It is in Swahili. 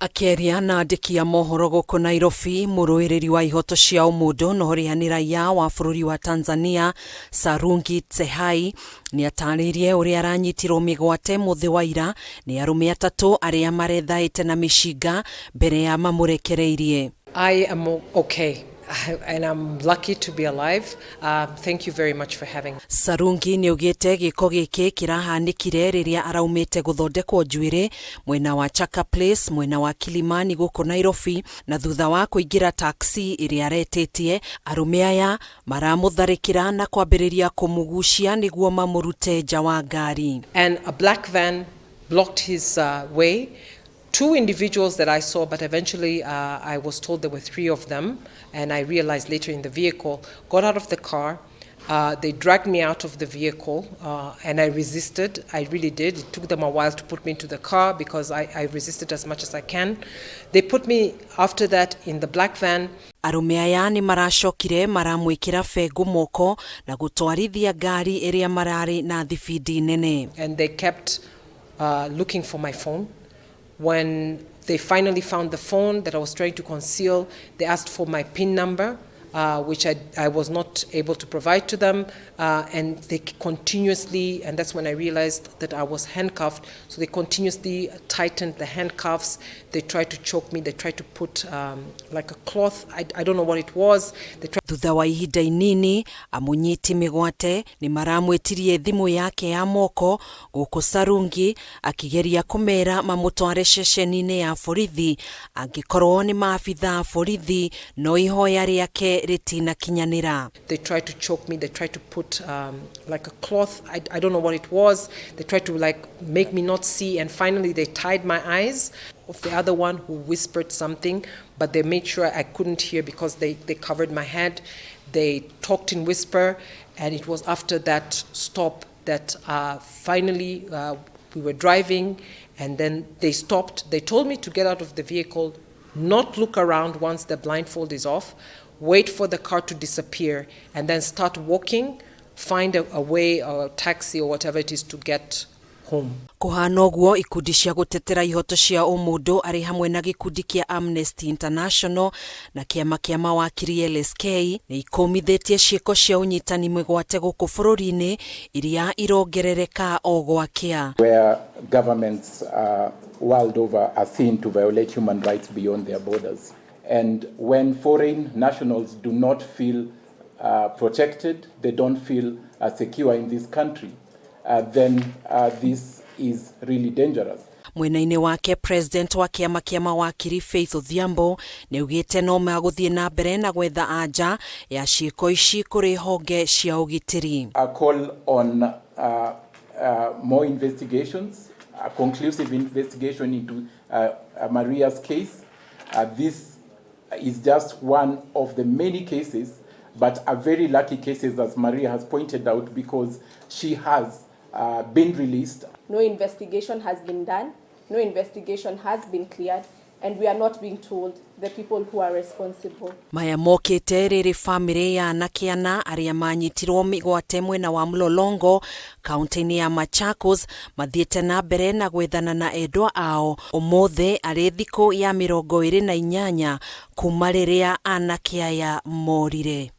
Akeria na andiki a mohoro gũkũ Nairobi, mũrũĩrĩri wa ihoto cia ũmũndũ na ũrĩa nĩ raia wa bũrũri wa Tanzania Sarungi Tsehai nĩ atarĩirie ũrĩa aranyitirwo migwate mũthĩ wa ira nĩ arũme atatũ arĩa marethaĩte na mĩcinga mbere ya mamũrekereirie. I am okay. And I'm lucky to be alive. Thank you very much for having me. Sarungi nĩ ugĩte gĩko gĩkĩ kĩrahanĩkire rĩrĩa araumĩte gũthondekwo njuĩrĩ mwena wa Chaka Place, mwena wa Kilimani gũkũ Nairobi, na thutha wa kũingĩra taxi ĩrĩa aretĩtie, arũme aya maramũtharĩkĩra na kwambĩrĩria kũmũgucia nĩguo mamũrute nja wa ngari. And a black van blocked his way. Two individuals that I saw, but eventually I was told there were three of them, and I realized later in the vehicle, got out of the car, they dragged me out of the vehicle, and I resisted. I really did. It took them a while to put me into the car because I resisted as much as I can. They put me, after that, in the black van. Arũme aya nĩ maracokire maramwĩkĩra bengũ moko na gũtwarithia ngari ĩrĩa mararĩ na thibidi nene. And they kept looking for my phone. When they finally found the phone that I was trying to conceal, they asked for my PIN number, which I was not able to provide to them, and they continuously, and that's when I realized that I was handcuffed, so they continuously tightened the handcuffs. They tried to choke me, they tried to put like a cloth, I don't know what it was. Thutha wa ihinda inini, amunyiti migwate ni maramwĩtirie thimũ yake ya moko gũkũ Sarungi, akigeria kũmera mamũtware ceceni-inĩ ya borithi angĩkorwo nĩ maabitha a borithi, no ihoya rĩake rĩtinakinyanĩra. They tried to choke me, they tried to put like a cloth, I don't know what it was. They tried to like make me not see, and finally they tied my eyes of the other one who whispered something, but they made sure I couldn't hear because they covered my head. They talked in whisper, and it was after that stop that finally we were driving, and then they stopped. They told me to get out of the vehicle, not look around once the blindfold is off, wait for the car to disappear, and then start walking, find a way, or a taxi or whatever it is to get home. Kũhana ũguo, ikundi cia gũtetera ihoto cia ũmũndũ arĩ hamwe na gikundi kia Amnesty International na kĩama kĩa mawakiri LSK nĩ ikomithĩtie ciĩko cia unyitani migwate gũkũ bũrũri-inĩ iria irongerereka o gwakĩa. Where governments world over are seen to violate human rights beyond their borders. And when foreign nationals do not feel protected, they don't feel secure in this country, then this is really dangerous. Mwena-inĩ wake, president wa kĩama kĩa mawakiri Faith Odhiambo nĩ ugĩte no magũthiĩ na mbere na gwetha anja ya ciĩko ici kũrĩ honge cia ũgitĩri. A call on more investigations, a conclusive investigation into Maria's case. This is just one of the many cases, but a very lucky cases, as Maria has pointed out, because she has been released. No investigation has been done, no investigation has been cleared, and we are not being told the people who are responsible. Maya mokĩte rĩrĩ famĩlĩ ya anake ana arĩa manyitirwo migwate mwena wa Mlolongo, kaunti-inĩ ya Machakos, mathiĩte na mbere na gwethana na endwa ao ũmũthĩ arĩ thikũ ya 28 kuma rĩrĩa anake aya morire.